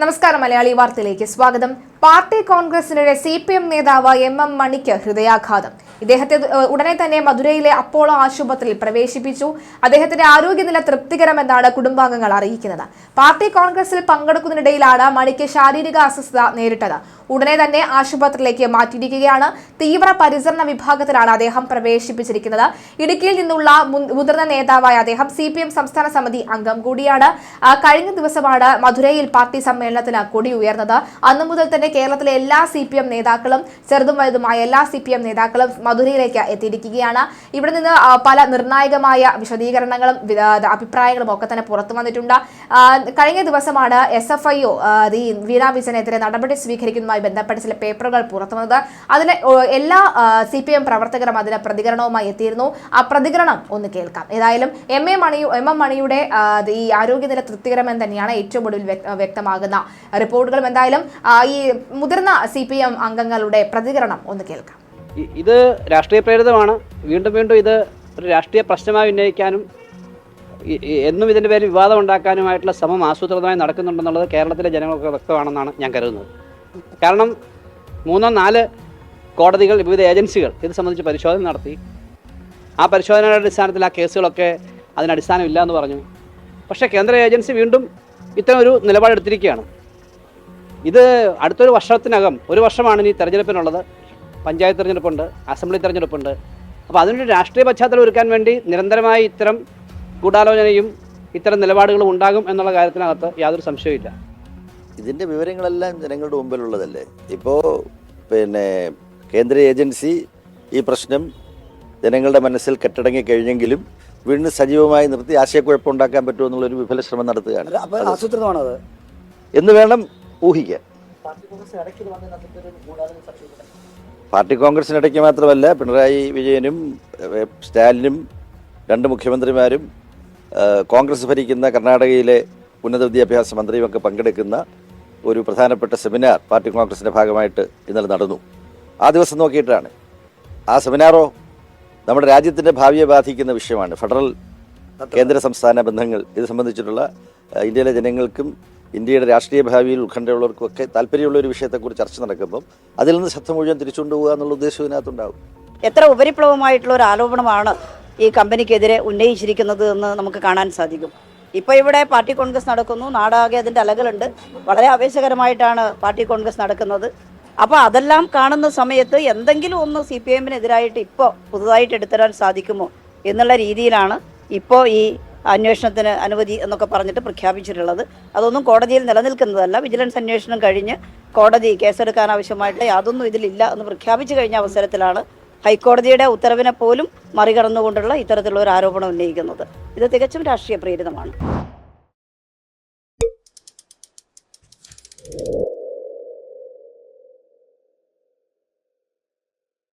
നമസ്കാരം. മലയാളി വാർത്തയിലേക്ക് സ്വാഗതം. പാർട്ടി കോൺഗ്രസിനിടെ CPM നേതാവ് MM മണിക്ക് ഹൃദയാഘാതം. ഇദ്ദേഹത്തെ ഉടനെ തന്നെ മധുരയിലെ അപ്പോളോ ആശുപത്രിയിൽ പ്രവേശിപ്പിച്ചു. അദ്ദേഹത്തിന്റെ ആരോഗ്യനില തൃപ്തികരമെന്നാണ് കുടുംബാംഗങ്ങൾ അറിയിക്കുന്നത്. പാർട്ടി കോൺഗ്രസിൽ പങ്കെടുക്കുന്നതിനിടയിലാണ് മണിക്ക് ശാരീരിക അസ്വസ്ഥത നേരിട്ടത്. ഉടനെ തന്നെ ആശുപത്രിയിലേക്ക് മാറ്റിയിരിക്കുകയാണ്. തീവ്ര പരിചരണ വിഭാഗത്തിലാണ് അദ്ദേഹം പ്രവേശിപ്പിച്ചിരിക്കുന്നത്. ഇടുക്കിയിൽ നിന്നുള്ള മുതിർന്ന നേതാവായ അദ്ദേഹം CPM സംസ്ഥാന സമിതി അംഗം കൂടിയാണ്. കഴിഞ്ഞ ദിവസമാണ് മധുരയിൽ പാർട്ടി സമ്മേളനത്തിന് കൊടി ഉയർന്നത്. അന്നു മുതൽ തന്നെ കേരളത്തിലെ എല്ലാ CPM നേതാക്കളും ചെറുതും വലുതുമായ എല്ലാ CPM നേതാക്കളും മധുരയിലേക്ക് എത്തിയിരിക്കുകയാണ്. ഇവിടെ നിന്ന് പല നിർണായകമായ വിശദീകരണങ്ങളും അഭിപ്രായങ്ങളും ഒക്കെ തന്നെ പുറത്തു വന്നിട്ടുണ്ട്. കഴിഞ്ഞ ദിവസമാണ് SFIO വീണ വിജയനെതിരെ നടപടി സ്വീകരിക്കുന്നതുമായി ബന്ധപ്പെട്ട ചില പേപ്പറുകൾ പുറത്തു വന്നത്. അതിന് എല്ലാ CPM പ്രവർത്തകരും അതിന് പ്രതികരണവുമായി എത്തിയിരുന്നു. ആ പ്രതികരണം ഒന്ന് കേൾക്കാം. ഏതായാലും MM മണിയുടെ ഈ ആരോഗ്യനില തൃപ്തികരമെന്ന് തന്നെയാണ് ഏറ്റവും ഒടുവിൽ വ്യക്തമാകുന്ന റിപ്പോർട്ടുകളും. എന്തായാലും ഈ മുതിർന്ന CPM അംഗങ്ങളുടെ പ്രതികരണം ഒന്ന് കേൾക്കാം. ഇത് രാഷ്ട്രീയ പ്രേരിതമാണ്. വീണ്ടും ഇത് ഒരു രാഷ്ട്രീയ പ്രശ്നമായി ഉന്നയിക്കാനും എന്നും ഇതിൻ്റെ പേരിൽ വിവാദം ഉണ്ടാക്കാനുമായിട്ടുള്ള ശ്രമം ആസൂത്രിതമായി നടക്കുന്നുണ്ടെന്നുള്ളത് കേരളത്തിലെ ജനങ്ങൾക്ക് വ്യക്തമാണെന്നാണ് ഞാൻ കരുതുന്നത്. കാരണം 3-4 കോടതികൾ, വിവിധ ഏജൻസികൾ ഇത് സംബന്ധിച്ച് പരിശോധന നടത്തി. ആ പരിശോധനയുടെ അടിസ്ഥാനത്തിൽ ആ കേസുകളൊക്കെ അതിനടിസ്ഥാനമില്ല എന്ന് പറഞ്ഞു. പക്ഷേ കേന്ദ്ര ഏജൻസി വീണ്ടും ഇത്തരം ഒരു നിലപാടെടുത്തിരിക്കുകയാണ്. ഇത് അടുത്തൊരു വർഷത്തിനകം, ഒരു വർഷമാണ് ഇനി തെരഞ്ഞെടുപ്പിനുള്ളത്. പഞ്ചായത്ത് തെരഞ്ഞെടുപ്പുണ്ട്, അസംബ്ലി തെരഞ്ഞെടുപ്പുണ്ട്. അപ്പോൾ അതിനൊരു രാഷ്ട്രീയ പശ്ചാത്തലം ഒരുക്കാൻ വേണ്ടി നിരന്തരമായി ഇത്തരം ഗൂഢാലോചനയും ഇത്തരം നിലപാടുകളും ഉണ്ടാകും എന്നുള്ള കാര്യത്തിനകത്ത് യാതൊരു സംശയമില്ല. ഇതിൻ്റെ വിവരങ്ങളെല്ലാം ജനങ്ങളുടെ മുമ്പിലുള്ളതല്ലേ. ഇപ്പോൾ കേന്ദ്ര ഏജൻസി ഈ പ്രശ്നം ജനങ്ങളുടെ മനസ്സിൽ കെട്ടടങ്ങി കഴിഞ്ഞെങ്കിലും വീണ്ടും സജീവമായി നിർത്തി ആശയക്കുഴപ്പമുണ്ടാക്കാൻ പറ്റുമെന്നുള്ളൊരു വിഫല ശ്രമം നടത്തുകയാണ്. ആസൂത്രിതമാണത് എന്ന് വേണം ഊഹിക്കാൻ. പാർട്ടി കോൺഗ്രസിനിടയ്ക്ക് മാത്രമല്ല, പിണറായി വിജയനും സ്റ്റാലിനും 2 മുഖ്യമന്ത്രിമാരും കോൺഗ്രസ് ഭരിക്കുന്ന കർണാടകയിലെ ഉന്നത വിദ്യാഭ്യാസ മന്ത്രിയുമൊക്കെ പങ്കെടുക്കുന്ന ഒരു പ്രധാനപ്പെട്ട സെമിനാർ പാർട്ടി കോൺഗ്രസിൻ്റെ ഭാഗമായിട്ട് ഇന്നലെ നടന്നു. ആ ദിവസം നോക്കിയിട്ടാണ്. ആ സെമിനാറോ നമ്മുടെ രാജ്യത്തിൻ്റെ ഭാവിയെ ബാധിക്കുന്ന വിഷയമാണ്. ഫെഡറൽ കേന്ദ്ര സംസ്ഥാന ബന്ധങ്ങൾ ഇത് സംബന്ധിച്ചിട്ടുള്ള ഇന്ത്യയിലെ ജനങ്ങൾക്കും ഇന്ത്യയുടെ രാഷ്ട്രീയ ഭാവിയിൽ ഉത്കണ്ഠയുള്ളവർക്കും ഒക്കെ താല്പര്യമുള്ള ഒരു വിഷയത്തെക്കുറിച്ച് ചർച്ച നടക്കുമ്പം അതിൽ നിന്ന് ശ്രദ്ധ മുഴുവൻ തിരിച്ചുകൊണ്ടുപോകുക എന്നുള്ള ഉദ്ദേശം ഇതിനകത്തുണ്ടാവും. എത്ര ഉപരിപ്ലവമായിട്ടുള്ള ഒരു ആരോപണമാണ് ഈ കമ്പനിക്കെതിരെ ഉന്നയിച്ചിരിക്കുന്നത് എന്ന് നമുക്ക് കാണാൻ സാധിക്കും. ഇപ്പോൾ ഇവിടെ പാർട്ടി കോൺഗ്രസ് നടക്കുന്നു, നാടാകെ അതിൻ്റെ അലകളുണ്ട്. വളരെ ആവേശകരമായിട്ടാണ് പാർട്ടി കോൺഗ്രസ് നടക്കുന്നത്. അപ്പോൾ അതെല്ലാം കാണുന്ന സമയത്ത് എന്തെങ്കിലും ഒന്ന് CPM-നെതിരായിട്ട് ഇപ്പോൾ പുതുതായിട്ട് എടുത്തുതരാൻ സാധിക്കുമോ എന്നുള്ള രീതിയിലാണ് ഇപ്പോൾ ഈ അന്വേഷണത്തിന് അനുമതി എന്നൊക്കെ പറഞ്ഞിട്ട് പ്രഖ്യാപിച്ചിട്ടുള്ളത്. അതൊന്നും കോടതിയിൽ നിലനിൽക്കുന്നതല്ല. വിജിലൻസ് അന്വേഷണം കഴിഞ്ഞ് കോടതി കേസെടുക്കാൻ ആവശ്യമായിട്ട് യാതൊന്നും ഇതിലില്ല എന്ന് പ്രഖ്യാപിച്ചു കഴിഞ്ഞ അവസരത്തിലാണ് ഹൈക്കോടതിയുടെ ഉത്തരവിനെ പോലും മറികടന്നുകൊണ്ടുള്ള ഇത്തരത്തിലുള്ള ഒരു ആരോപണം ഉന്നയിക്കുന്നത്. ഇത് തികച്ചും രാഷ്ട്രീയ പ്രേരിതമാണ്.